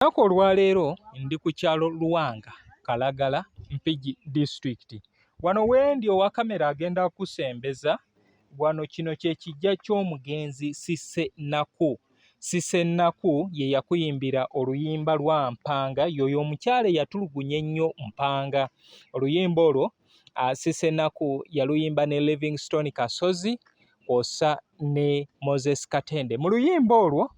Nako olwaleero ndi ku kyalo Luwanga Kalagala Mpigi District. Wano wendi owa kamera agenda kusembeza wano kino kye kijja ky'omugenzi Cissy Nakku. Cissy Nakku ye yakuyimbira oluyimba lwa Mpanga, yoyo omukyala yatulugunya ennyo Mpanga. Oluyimba olwo Cissy Nakku yaluyimba ne Livingstone Kasozi osa ne Moses Katende. Mu luyimba olwo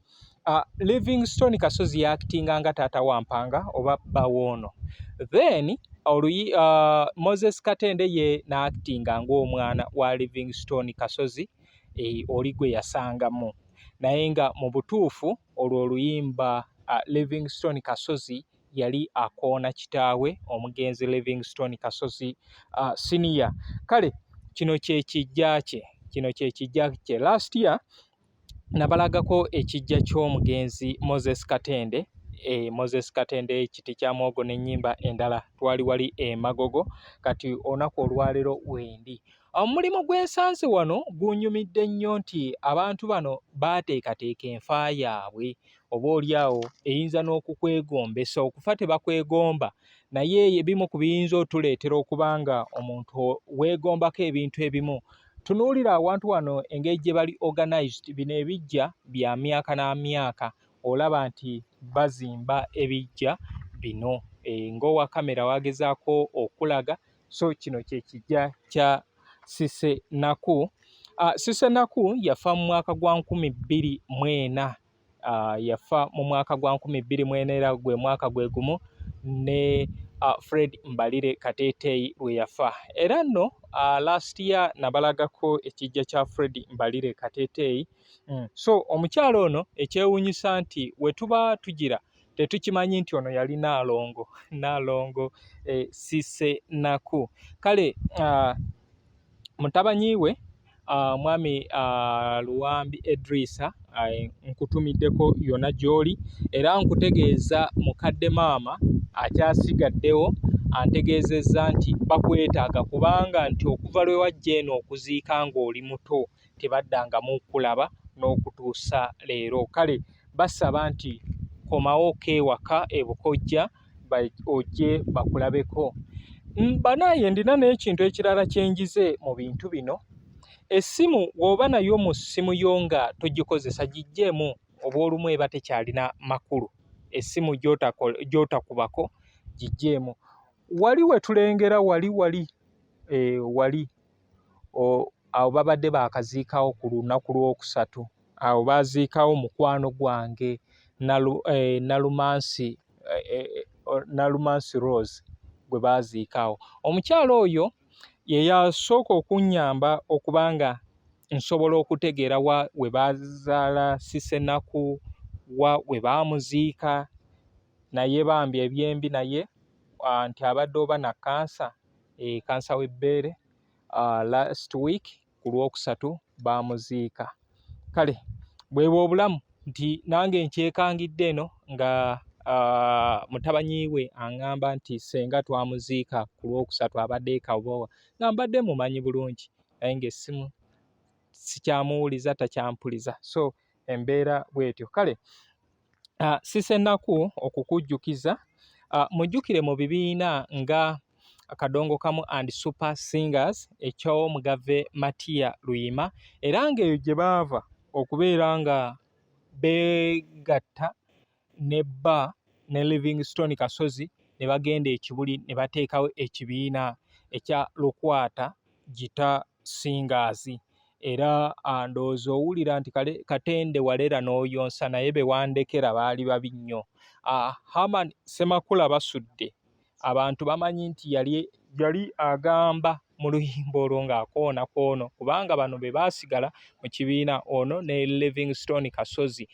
Livingstone Kasozi yakitinga nga taata wa Mpanga oba Bawono. Then Moses Katende ye n'akitinga ng'omwana wa Livingstone Kasozi oli gwe yasangamu. Naye nga mu butuufu olwo oluyimba Livingstone Kasozi yali akoona kitaawe omugenzi Livingstone Kasozi senior. Kale kino kye kijja kye. Last year nabalagako ekijja ky'omugenzi Moses Katende. Moses Katende kiti kya mwogo n'ennyimba endala twali wali Magogo, kati olunaku olwaleero wendi. Omulimu gw'ensanze wano gunyumidde nnyo nti abantu bano baateekateeka enfa yaabwe, oba oliawo eyinza n'okukwegombesa okufa tebakwegomba, naye ebimu ku biyinza otuleetera okubanga omuntu weegombako ebintu ebimu. Tunuulira awantu wano engeri gye bali organized, bino ebijja bya myaka n'amyaka, olaba nti bazimba ebijja bino. Ng'owa kamera wagezaako okulaga, so kino kye kijja kya Cissy Nakku. Cissy Nakku yafa mu mwaka gwa 2004. Yafa mu mwaka gwa 2004 era gwe mwaka gwe gumu ne Fred Mbalire Kateteyi we yafa. Era nno last year nabalagako ekijja kya Fred Mbalire Kateteyi. So omukyalo ono ekyewuunyisa nti we tuba tugira tetukimanyi nti ono yali Naalongo Cissy Nakku. Kale mutabanyi we mwami Luwambi Edrisa nkutumiddeko yonna gy'oli, era nkutegeeza mukadde maama akyasigaddewo antegeezezza nti bakwetaaga kubanga nti okuva lwe wajja eno okuziika ng'oli muto tebaddangamu kulaba n'okutuusa leero. Kale basaba nti komawo keewaka ebukojja ojje bakulabeko. Banaye ndina n'ekintu ekirala kyenjize mu bintu bino. Essimu bw'oba nayo mu ssimu yo nga togikozesa giggyemu, oba olumu eba tekyalina makulu. Essimu gy'otakubako giggyemu. Wali we tulengera wali awo babadde baakaziikawo ku lunaku lwokusatu. Awo baaziikawo mukwano gwange Nalumansi Rose gwe baaziikawo. Omukyalo oyo ye yasooka okunnyamba okubanga nsobola okutegeera we baazaala Cissy Nakku, we baamuziika, naye bambi ebyembi naye nti abadde oba na kansa w'ebbeere. Last week ku lwokusatu baamuziika. Kale bwebwo obulamu nti nange nkyekangidde eno nga mutabanyi we aŋŋamba nti senga twamuziika ku lwokusatu abadde ekabowa, nga mbadde mumanyi bulungi naye ng'essimu sikyamuwuliza takyampuliza, so embeera bw'etyo. Kale Cissy Nakku okukujjukiza, mujjukire mu bibiina nga Kadongo Kamu and Super Singers eky'omugave Matia Luyima, era ng'eyo gye baava okubeera nga beegatta ne Livingstone Kasozi ne bagenda ekibuli ne bateekawo ekibiina ekya Lukwata Gita Singers. Era ndowooza owulira nti Katende walera n'oyonsa, naye be wandekera baali babi nnyo. Herman Ssemakula basudde, abantu bamanyi nti yali agamba mu luyimba olwo ng'akoona koono, kubanga bano be baasigala mu kibiina, ono ne Livingstone Kasozi.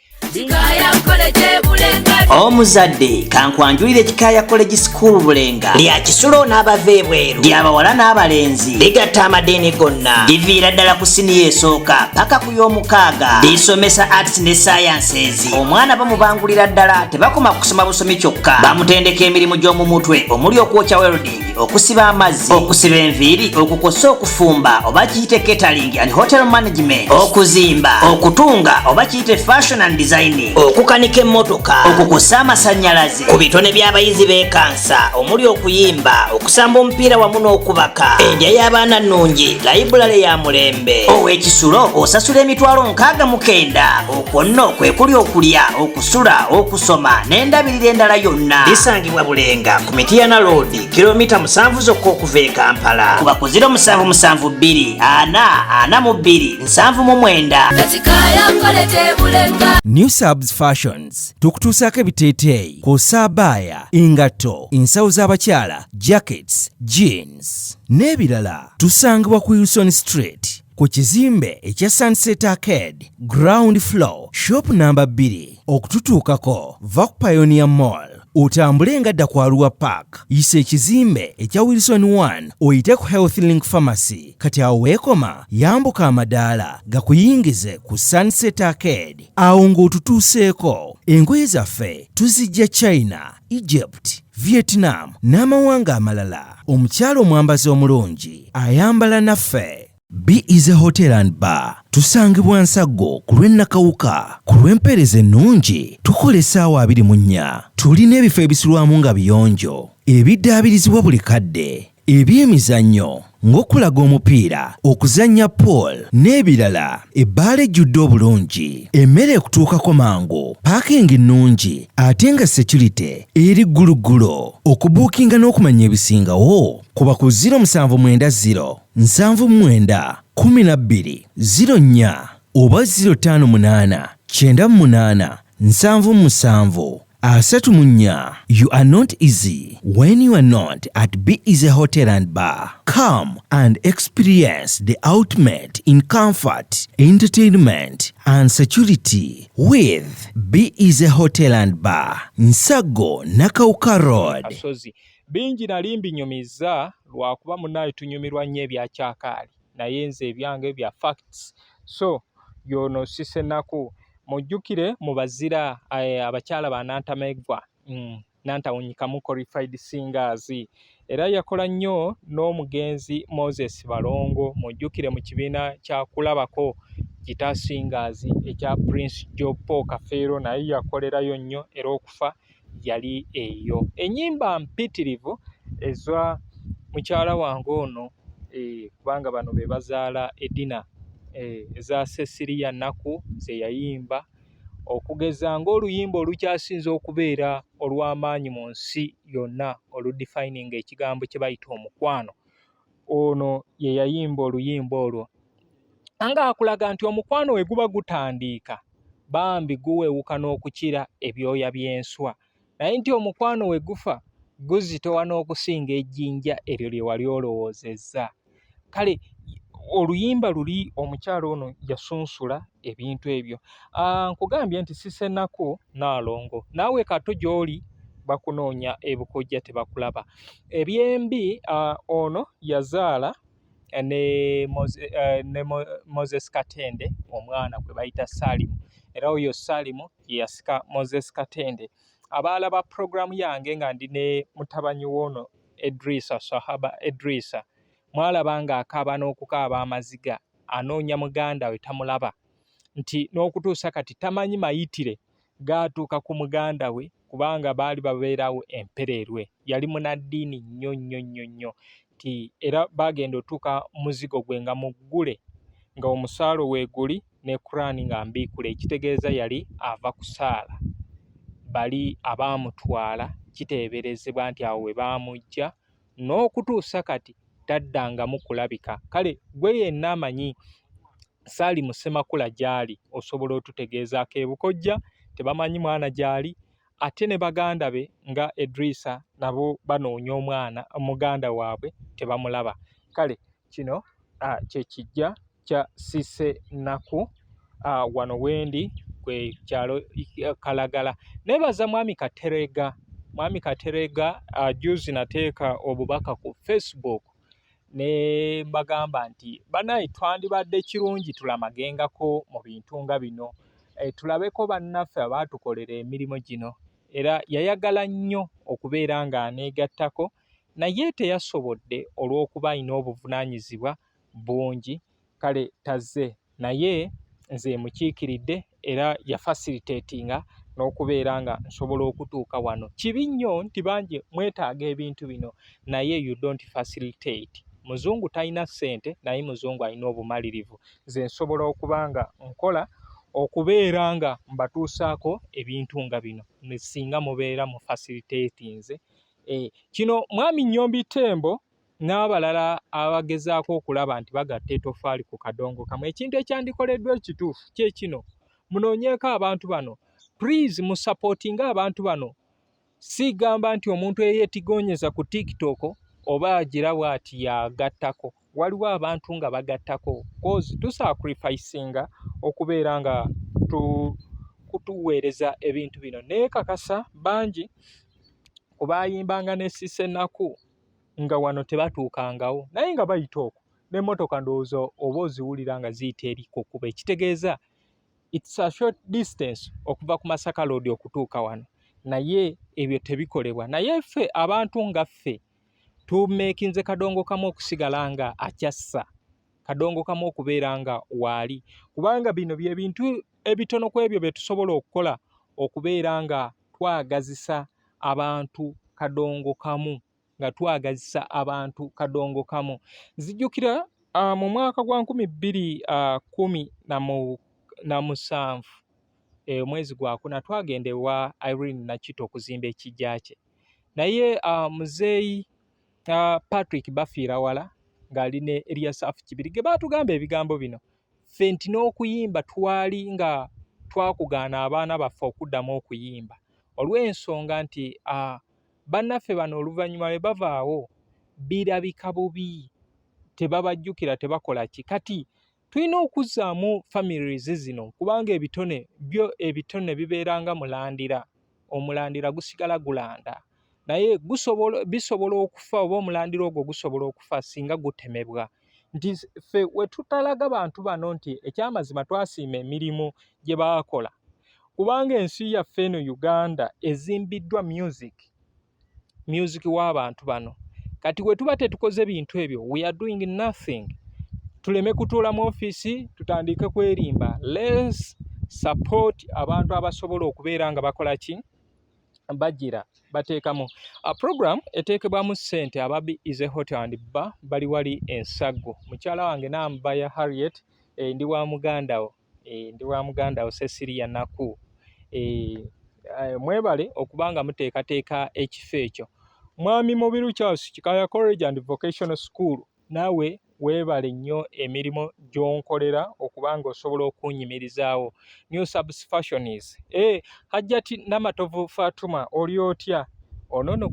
Omuzadde kankwanjulire Kikaaya College School Bulenga lya Kisulo n'abava ebweru, ly'abawala n'abalenzi, ligatta amadeeni gonna, liviira ddala ku siniya esooka paka ku y'omukaaga, lisomesa arts ne sciences. Omwana bamubangulira ddala, tebakoma kusoma busomi kyokka, bamutendeka emirimu gy'omu mutwe omuli okwokya welding, okusiba amazzi, okusiba enviiri, okukosa okufumba oba kiyite catering and hotel management, okuzimba, okutunga oba kiyite fashion and designing, okukanika emmotoka, okukosa amasannyalaze, ku bitone by'abayizi b'ekansa omuli okuyimba, okusamba omupiira wamu n'okubaka, endya y'abaana nnungi, layibulale ya mulembe. Ow'ekisulo osasula emitwalo 69. Okwo nno kwe kuli okulya, okusula, okusoma n'endabirira endala yonna. Lisangibwa Bulenga ku Mityana Road, kilomita 7 zokka okuva e Kampala. Kuba ku 0772 442 799. New Subs Fashions tukutuusaako ebiteeteeyi kw'ossa abaya, engatto, ensawo z'abakyala, jackets, jeans n'ebirala. Tusangibwa ku Wilson Street ku kizimbe ekya Sunset Arcade ground floor shop number 2. Okututuukako va ku Pioneer Mall, otambule ngadda ku Arua Park, yisa ekizimbe ekya Wilson 1 oyite ku Health Link Pharmacy. Kati awo weekoma yambuka amadaala gakuyingize ku Sunset Arcade. Awo ng'otutuuseeko. Engoye zaffe tuzijja China, Egypt, Vietnam n'amawanga amalala. Omukyala omwambazi omulungi ayambala naffe. Be Easy Hotel and Bar tusangibwa Nsaggo ku lw'Ennakawuka. Ku lw'empeereza ennungi tukola essaawa 24. Tulina ebifo ebisulwamu nga biyonjo, ebiddaabirizibwa buli kadde, eby'emizannyo ng'okulaga omupiira, okuzannya pool n'ebirala. Ebbaala ejjudde obulungi, emmere ekutuukako mangu, paakingi nnungi ate nga security eri gguluggulo. Okubuukinga n'okumanya ebisingawo kuba ku 0790 79 12 04 oba 058 98 77 34. You are not easy when you are not at Be Easy Hotel and Bar. Come and experience the ultimate in comfort, entertainment and security with Be Easy Hotel and Bar, Nsaggo, Nakawuka Road. Asozi bingi nali mbinyumiza lwakuba munaye tunyumirwa nnyo ebyakyakaali, naye nze ebyange bya facts. So yono sisenaku mujjukire mu bazira abakyala ba Nantamegwa, Nantawunyikamu qualified singers, era yakola nnyo n'omugenzi Moses Balongo. Mujjukire mu kibiina kya kulabako Gita Singers ekya Prince Jopo Kafeero, naye yakolerayo nnyo era okufa yali eyo. Ennyimba mpitirivu ezwa mukyala wange ono, kubanga bano be bazaala Edina, eza Cecilia Naku ze yayimba, okugeza ng'oluyimba olukyasinze okubeera olw'amaanyi mu nsi yonna, oludefining ekigambo kye bayita omukwano. Ono ye yayimba oluyimba olwo nga akulaga nti omukwano we guba gutandiika bambi guwewuka n'okukira ebyoya by'enswa, naye nti omukwano we gufa guzitowa n'okusinga ejjinja eryo lye wali olowoozezza. Kale oluyimba luli omukyalo ono yasunsula ebintu ebyo. Nkugambye nti sisenako Naalongo, naawe kato gy'oli bakunoonya ebukojja tebakulaba. Ebyembi ono yazaala ne Moses Katende, omwana gwe bayita Salimu, era oyo Salimu ye yasika Moses Katende. Abaala ba programu yange nga ndi ne mutabanyi wono Edrisa, Sahaba Edrisa, mwalaba nga akaaba n'okukaaba amaziga anoonya muganda we tamulaba, nti n'okutuusa kati tamanyi mayitire gaatuuka ku muganda we kubanga baali babeerawo empererwe. Yali munaddiini nnyo nnyo nnyo nnyo, nti era bagenda otuuka muzigo gwe nga muggule nga omusaalo weeguli ne Kurani nga mbiikule, ekitegeeza yali ava kusaala. Bali abaamutwala kiteeberezebwa nti awo we baamujja n'okutuusa kati taddangamu kulabika. Kale gwe yenna amanyi Salimu Ssemakula gy'ali osobola otutegeezaako ebukojja, tebamanyi mwana gy'ali, ate ne baganda be nga Edrisa nabo banoonya omwana muganda waabwe tebamulaba. Kale kino kye kijja kya Sisenaku wano wendi kwe kyalo Kalagala. Nebaza Mwami Katerega. Mwami Katerega juzi nateeka obubaka ku Facebook ne bagamba nti banaye twandibadde kirungi tulamagengako mu bintu nga bino, tulabeko bannaffe abaatukolera emirimu gino, era yayagala nnyo okubeera nga aneegattako naye teyasobodde olw'okuba alina obuvunaanyizibwa bungi, kale tazze naye nze mukiikiridde era yafacilitatinga n'okubeera nga nsobola okutuuka wano. Kibi nnyo nti bangi mwetaaga ebintu bino naye you don't facilitate. Muzungu talina ssente naye muzungu alina obumalirivu. Nze nsobola okuba nga nkola okubeera nga mbatuusaako ebintu nga bino singa mubeera mu facilitatinze. Kino mwami Nnyombi Tembo n'abalala abagezaako okulaba nti bagatta etoffaali ku kadongo kamu. Ekintu ekyandikoleddwa ekituufu kye kino, munoonyeeko abantu bano, please musapootinga abantu bano. Sigamba nti omuntu eyeetigonyeza ku TikTok oba agira bw'ati yagattako. Waliwo abantu nga bagattako cause tusacrificinga okubeera nga kutuweereza ebintu bino. Neekakasa bangi kubayimbanga ne Cissy Nakku nga wano tebatuukangawo naye nga bayita okwo n'emmotoka ndowooza oba oziwulira nga ziyita eri ku kkubo, ekitegeeza it's a short distance okuva ku Masaka Road okutuuka wano, naye ebyo tebikolebwa. Naye ffe abantu nga ffe tumeekinze kadongo kamu okusigala nga akyassa, kadongo kamu okubeera nga waali, kubanga bino bye bintu ebitono ku ebyo bye tusobola okukola okubeera nga twagazisa abantu kadongo kamu, nga twagazisa abantu kadongo kamu. Nzijjukira mu mwaka gwa 2017 omwezi gwa kuna twagenda ewa Irene Nakito okuzimba ekijja kye, naye muzeeyi Patrick Bafiirawala ng'ali ne Eliasafu Kibirige baatugamba ebigambo bino, ffe nti n'okuyimba twali nga twakugaana abaana baffe okuddamu okuyimba olw'ensonga nti bannaffe bano oluvannyuma lwe bavaawo birabika bubi, tebabajjukira, tebakola ki. Kati tulina okuzzaamu families zino kubanga ebitone bibeeranga mulandira, omulandira gusigala gulanda, naye bisobola okufa oba omulandira ogwo gusobola okufa singa gutemebwa. Nti ffe we tutalaga bantu bano nti ekyamazima twasiima emirimu gye baakola, kubanga ensi yaffe eno Uganda ezimbiddwa music w'abantu bano. Kati we tuba tetukoze bintu ebyo, we are doing nothing. Tuleme kutuula mu ofiisi tutandike kwerimba. Let's support abantu abasobola okubeera nga bakola ki, bagira bateekamu program eteekebwamu ssente. Ababi is a hotel and bar bali wali Ensaggo. Mukyala wange Nambaya Harriet, ndi wa muganda wo Cecilia Nakku. Mwebale okubanga muteekateeka ekifo ekyo. Mwami Mubiru Charles, Kikaya College and Vocational School, naawe weebale nnyo emirimu gy'onkolera okubanga osobola okunyimirizaawo. New Subs Fashions. Hajjati Namatovu Fatuma, oli otya? Ono nno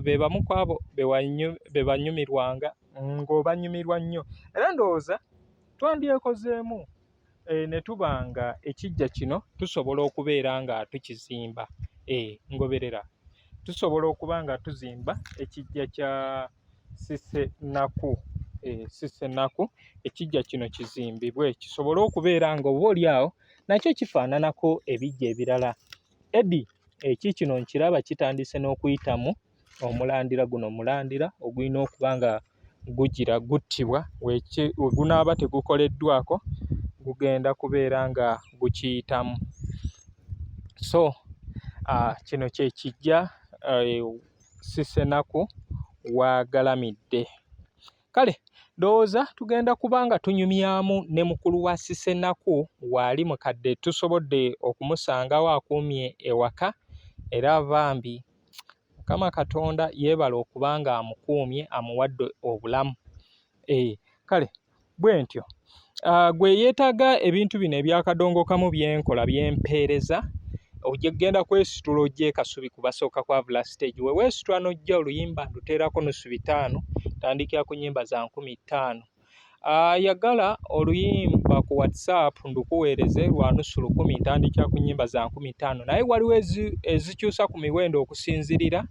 be bamu ku abo be banyumirwanga ng'obanyumirwa nnyo. Era ndowooza twandyekozeemu ne tubanga ekijja kino tusobola okubeera nga tukizimba. Ngoberera. Tusobola okuba nga tuzimba ekijja kya Cissy Nakku. Cissy Nakku, ekijja kino kizimbibwe kisobole okubeera nga oboolyawo nakyo kifaananako ebijja ebirala. Eddie, kino nkiraba kitandise n'okuyitamu omulandira guno. Omulandira ogulina okuba nga gugira guttibwa, we gunaaba tegukoleddwako gugenda kubeera nga gukiyitamu. So kino kye kijja Cissy Nakku wagalamidde. Kale ndowooza tugenda kubanga tunyumyamu ne mukulu wa Cissy Nakku waali mukadde tusobodde okumusangawo akuumye ewaka era bambi Mukama Katonda yeebala okubanga amukuumye amuwadde obulamu. Kale bwe ntyo gwe yeetaaga ebintu bino ebyakadongo kamu byenkola byempeereza, ojja kugenda kwesitula ojja Kasubi ku basooka kwavula stage. We weesitula n'ojja oluyimba nduteerako nusu 5, tandikira ku nnyimba za 15. Yagala oluyimba ku WhatsApp ndukuweereze lwa nusu 10, ntandikira ku nnyimba za 15, naye waliwo ezikyusa ku miwendo okusinzirira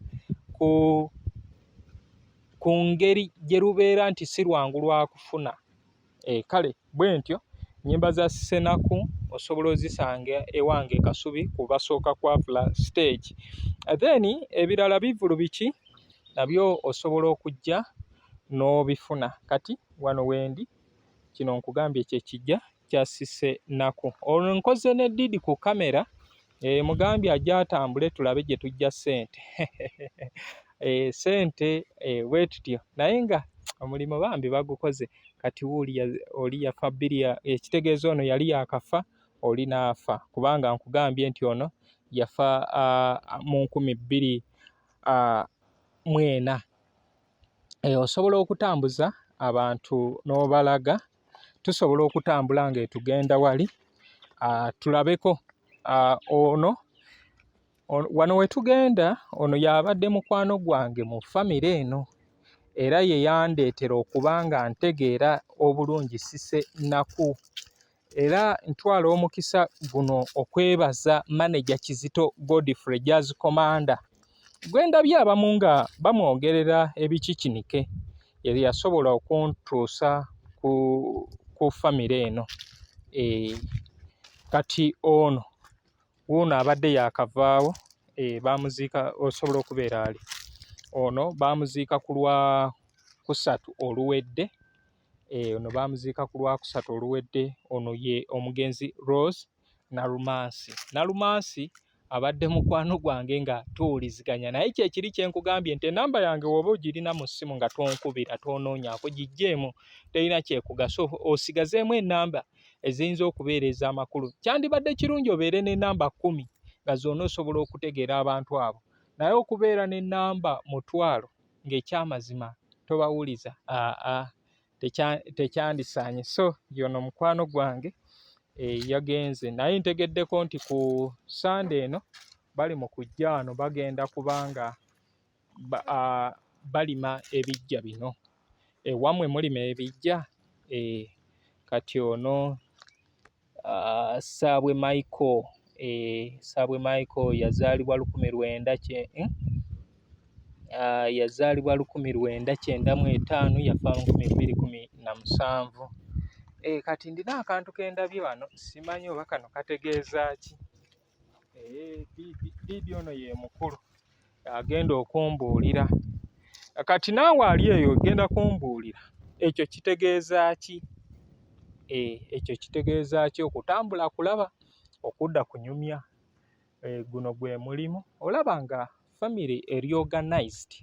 ku ngeri gye lubeera nti si lwangu lwa kufuna. Kale bwe ntyo nnyimba za Cissy Nakku osobola ozisanga ewange Kasubi ku basooka kwavula stage. Then ebirala bivulu biki nabyo osobola okujja n'obifuna. Kati wano wendi kino nkugambye kyekijja kyasise naku. Olwo nkoze ne Didi ku kamera mugambye ajja atambule tulabe gye tujja ssente. Ssente bwe tutyo naye nga omulimu bambi bagukoze. Kati oli yafa bbiri, ekitegeeza ono yali yakafa oli n'afa, kubanga nkugambye nti ono yafa mu 2024. Osobola okutambuza abantu n'obalaga, tusobola okutambula ng'etugenda wali tulabeko ono wano we tugenda, ono y'abadde mukwano gwange mu famire eno era ye yandeetera okuba nga ntegeera obulungi Cissy Naku. Era ntwala omukisa guno okwebaza Manager Kizito Godfrey Jazz Commander gwe ndabye abamu nga bamwogerera ebikikinike, yali yasobola okuntuusa ku famire eno. Kati ono wuuno abadde yakavaawo, bamuziika, osobola okubeera ali ono bamuziika ku Lwakusatu oluwedde. Ono bamuziika ku Lwakusatu oluwedde. Ono ye omugenzi Rose Nalumansi abadde mukwano gwange nga tuwuliziganya, naye kyekiri kyenkugambye nti enamba yange woba ogirina mu ssimu nga tonkubira tonoonyaako gijjeemu, terina kyekugasa, osigazeemu enamba eziyinza okubeera ez'amakulu. Kyandibadde kirungi obeere n'ennamba 10 nga zonna osobola okutegeera abantu abo, naye okubeera n'ennamba 1,000 ng'ekyamazima tobawuliza, tekyandisaanye. So yono mukwano gwange yagenze, naye ntegeddeko nti ku Sunday eno bali mu kujja wano, bagenda kubanga balima ebijja bino. Wammwe mulima ebijja? Kati ono Saabwe Michael, Saabwe Michael yazaalibwa 1995 yafa 2017. Kati ndina akantu kendabye wano, simanyi oba kano kategeeza ki. Didi ono ye mukulu agenda okumbuulira. Kati naawe ali eyo ogenda kumbuulira ekyo kitegeeza ki? Ekyo kitegeeza ki? Okutambula kulaba, okudda kunyumya, guno gwe mulimu. Olaba nga family eri organized.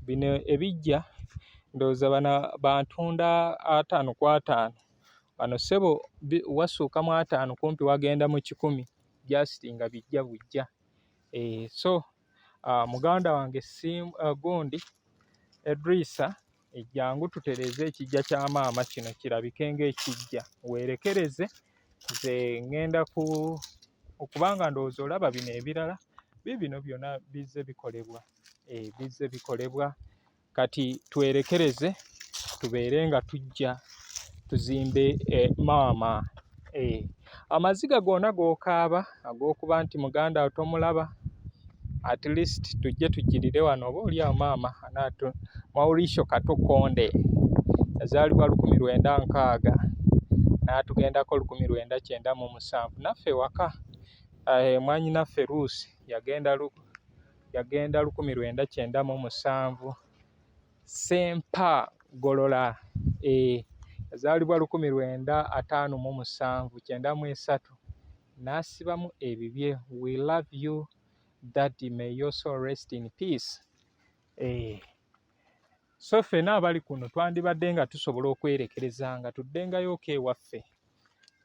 Bino ebijja ndowooza bano bantunda 5 ku 5. Wano ssebo wasuuka mu 5 kumpi wagenda mu 10 just nga bijja bujja. So muganda wange gundi Edrisa, ejjangu tutereeze ekijja kya maama kino kirabike ng'ekijja, weerekereze nze ngenda okubanga ndowooza olaba bino ebirala bino byonna bizze bikolebwa. Kati twerekereze tubeere nga tujja tuzimbe maama. Amaziga gonna gookaaba ag'okuba nti muganda we tomulaba, at least tujje tujjirire wano oba oliawo maama Mauricio Katukonde yazaalibwa 1960 n'atugendako 1997. Naffe waka mwanyi naffe Luusi yagenda 1997. Sempa Golola yazaalibwa 1957 93 n'asibamu ebibye. We love you Daddy, may your soul rest in peace. So ffenna abali kuno twandibadde nga tusobola okwerekereza nga tuddengayo ewaffe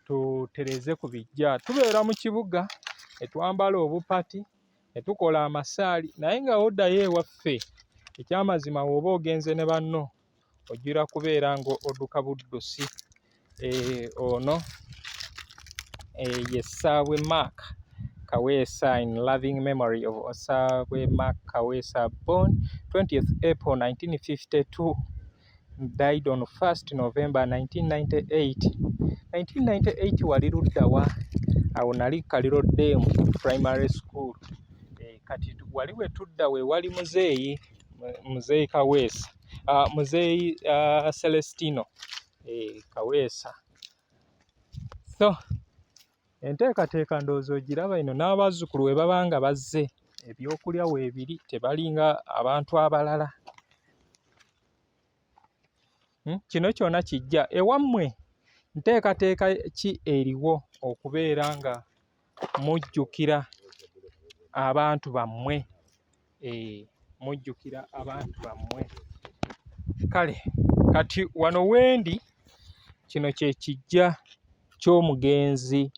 tutereeze ku bijja. Tubeera mu kibuga etwambala obupati etukola amasaali, naye nga oddayo ewaffe ekyamazima woba ogenze ne banno ojjira kubeera ng'odduka buddusi. Ono ye Saabwe Mark Kaweesa, in loving memory of Saabwe Mark Kaweesa, born 20th April 1952, died on 1st November 1998. 1998 wali luddawa? Awo nali Kaliro Dam Primary School. Kati wali we tudda we wali muzeeyi Kaweesa, muzeeyi Celestino Kaweesa. So enteekateeka ndowooza ogiraba ino n'abazzukulu we baba nga bazze ebyokulya weebiri tebalinga abantu abalala. Kino kyonna kijja ewammwe. Nteekateeka ki eriwo okubeera nga mujjukira abantu bammwe? Mujjukira abantu bammwe. Kale kati wano wendi kino kye kijja ky'omugenzi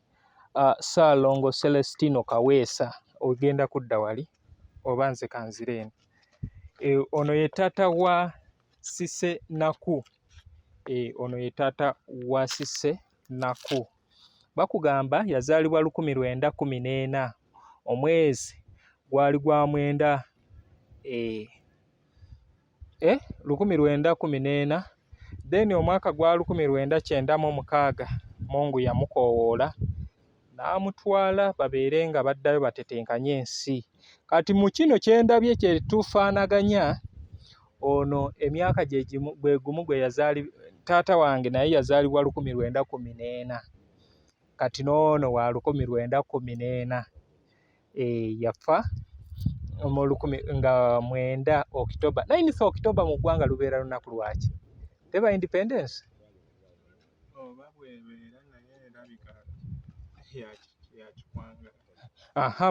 Ssaalongo Celestino Kaweesa. Ogenda kudda wali oba nze kanzire eno. Ono ye taata wa Cissy Nakku. Ono ye taata wa Cissy Nakku. Bakugamba yazaalibwa 1914 omwezi gwali gwa mwenda 1914, then omwaka gwa 1996 Mungu yamukoowoola n'amutwala babeere nga baddayo batetenkanye ensi. Kati mu kino kye ndabye kye tufaanaganya, ono emyaka gye gumu gwe yazaali taata wange naye yazaalibwa 1914, kati n'ono wa 1914 yafa mu 9 October. 9 October mu ggwanga lubeera lunaku lwaki? Teba independence?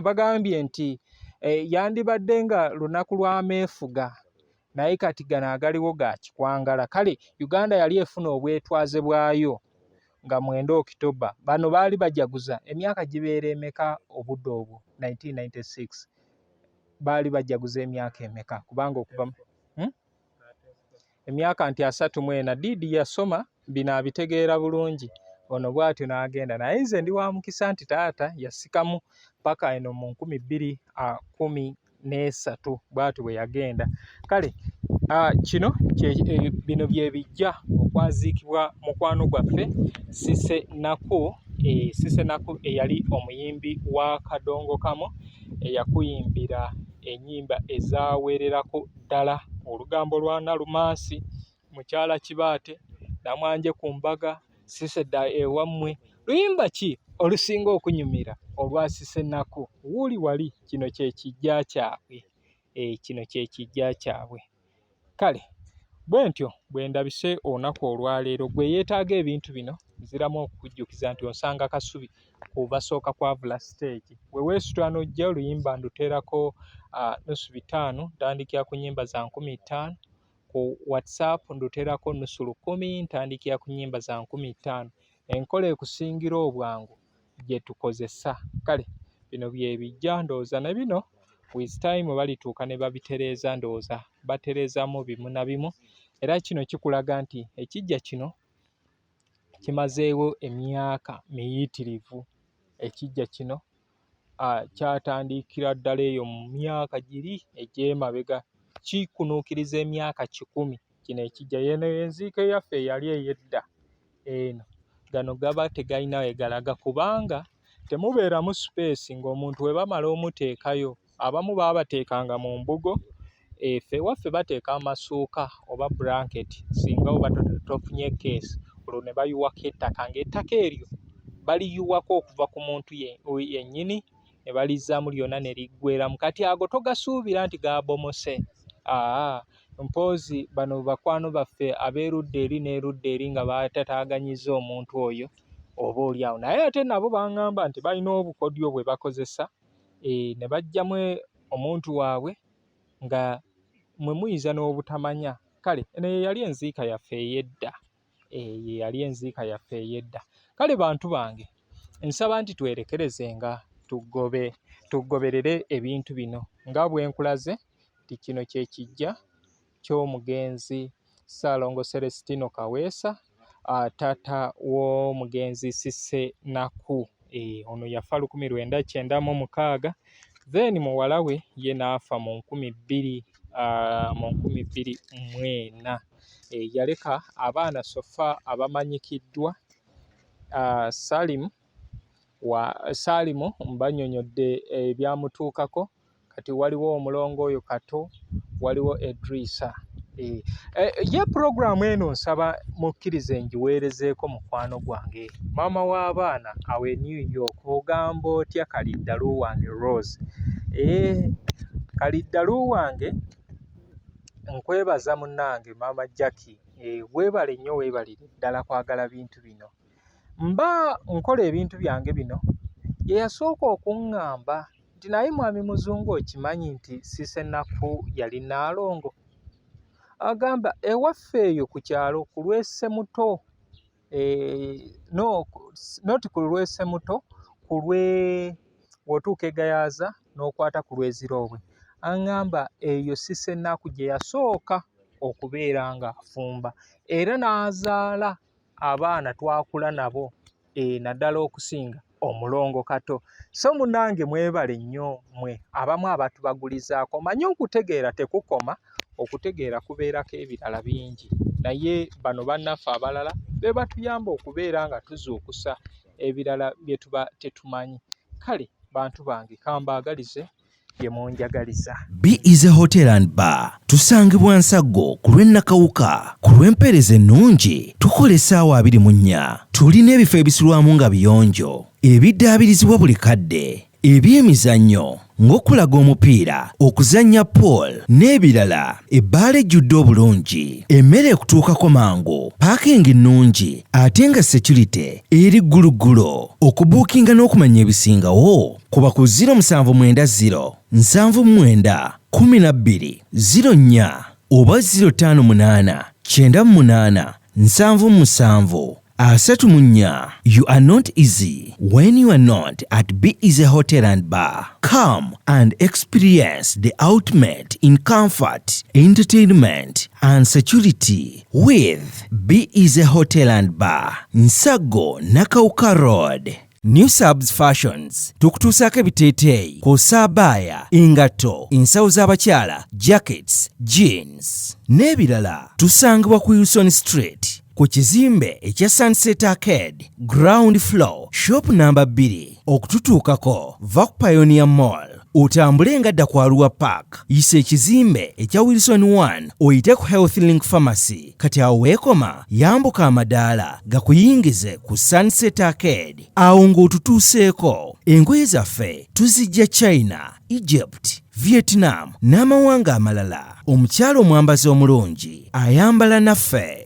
Bagambye nti yandibadde nga lunaku lwa meefuga naye kati gano agaliwo ga kikwangala. Kale Uganda yali efuna obwetwaze bwayo nga 9 October. Bano baali bajaguza emyaka gibeera emeka obudde obwo? 1996 baali bajaguza emyaka emeka? Kubanga okuva emyaka nti 34. Diidi yasoma bino abitegeera bulungi. Ono bw'atyo n'agenda, naye nze ndi wa mukisa nti taata yasikamu paka eno mu 2013 bw'atyo bwe yagenda. Kale kino bino bye bijja okwaziikibwa mukwano gwaffe Cissy Nakku. Cissy Nakku eyali omuyimbi wa Kadongo Kamo, eyakuyimbira ennyimba ezaawererako ddala, olugambo lwa Nalumansi, Mukyala Kibaate, Namwanje ku Mbaga, Cissy dda ewammwe. Luyimba ki olusinga okunyumira olwa Cissy Nakku? Wuuli wali, kino kye kijja kyabwe. Kino kye kijja kyabwe. Kale bwe ntyo bwe ndabise olunaku olwaleero. Gwe yeetaaga ebintu bino nziramu okukujjukiza nti osanga Kasubi ku basooka kwavula stage. We weesitula n'ojja oluyimba nduteerako nusu 5, ntandikira ku nnyimba za 15,000. Ku WhatsApp nduteerako nusu 10, ntandikira ku nnyimba za 15,000. Enkola ekusingira obwangu gye tukozesa. Kale bino bye bijja, ndowooza ne bino with time balituuka ne babitereeza, ndowooza batereezaamu bimu na bimu. Era kino kikulaga nti ekijja kino kimazeewo emyaka miyitirivu. Ekijja kino kyatandikira ddala eyo mu myaka giri egy'emabega, kikunuukiriza emyaka 10. Kino ekijja yeno enziika yaffe eyali ey'edda eno. Gano gaba tegalina we galaga kubanga temubeeramu space ng'omuntu we bamala omuteekayo. Abamu baabateekanga mu mbugo, ffe waffe bateeka amasuuka oba blanket singa oba tofunye keesi, olwo ne bayiwako ettaka, ng'ettaka eryo baliyuwako okuva ku muntu yennyini ne balizzaamu lyonna ne liggweeramu. Kati ago togasuubira nti gaabomose. Mpoozi bano bakwano baffe ab'erudda eri n'erudda eri nga batataaganyiza omuntu oyo oba oliawo. Naye ate nabo baŋŋamba nti balina obukodyo bwe bakozesa ne baggyamu omuntu waabwe nga mwe muyinza n'obutamanya. Kale eno ye yali enziika yaffe ey'edda. Ye yali enziika yaffe ey'edda. Kale bantu bange, nsaba nti twerekerezenga tugoberere ebintu bino nga bwe nkulaze nti kino kye kijja ky'omugenzi Ssaalongo Celestino Kaweesa, taata w'omugenzi Cissy Nakku. Ono yafa 1996, then muwala we ye n'afa mu 2004. Yaleka abaana sofa abamanyikiddwa. Saalimu mbanyonyodde ebyamutuukako. Kati waliwo omulongo oyo Kato, waliwo Edrisa. Ye puroguramu eno nsaba mukkirize ngiweerezeeko mukwano gwange. Maama w'abaana awe New York, ogamba otya Kaliddalu wange Rose? Kaliddalu wange nkwebaza munnange Maama Jackie, weebale nnyo weebalire ddala kwagala bintu bino. Mba nkola ebintu byange bino ye yasooka okuŋŋamba nti naye mwami Muzungu okimanyi nti Sisennaku yali Naalongo? Agamba ewaffe eyo ku kyalo ku lw'Essemuto, not ku lw'Essemuto, ku lwe w'otuuka e Gayaaza n'okwata ku lw'Eziroobwe. Aŋŋamba eyo Sisennaku gye yasooka okubeera ng'afumba era n'azaala abaana twakula nabo, naddala okusinga omulongo Kato. So munnange mwebale nnyo mmwe abamu abatubagulizaako. Manyi okutegeera tekukoma, okutegeera kubeerako ebirala bingi, naye bano bannaffe abalala be batuyamba okubeera nga tuzuukusa ebirala bye tuba tetumanyi. Kale bantu bange kambaagalize bye munjagaliza. B is a Hotel and Bar. Tusangibwa Nsaggo ku lw'Ennakawuka. Ku lw'empeereza ennungi tukola essaawa 24. Tulina ebifo ebisulwamu nga biyonjo, ebiddaabirizibwa buli kadde, ebyemizannyo ng'okulaga omupiira, okuzannya pool n'ebirala. Ebbaala ejjudde obulungi, emmere ekutuukako mangu, paakingi nnungi ate nga security eri gguluggulo. Okubuukinga n'okumanya ebisingawo kuba ku 070 79 12 04 oba 058 98 77 34. You are not easy when you are not at B is a Hotel and Bar. Come and experience the ultimate in comfort, entertainment and security with B is a Hotel and Bar. Nsaggo Nakawuka Road. New Subs Fashions tukutuusaako ebiteeteeyi kw'ossa abaya, engatto, ensawo z'abakyala, jackets, jeans n'ebirala. Tusangibwa ku Wilson Street ku kizimbe ekya Sunset Arcade ground floor shop number 2. Okututuukako va ku Pioneer Mall, otambule ngadda ku Arua Park, yisa ekizimbe ekya Wilson 1 oyite ku Health Link Pharmacy. Kati awo weekoma yambuka amadaala gakuyingize ku Sunset Arcade, awo ng'otutuuseeko. Engoye zaffe tuzijja China, Egypt, Vietnam n'amawanga amalala. Omukyala omwambazi omulungi ayambala naffe.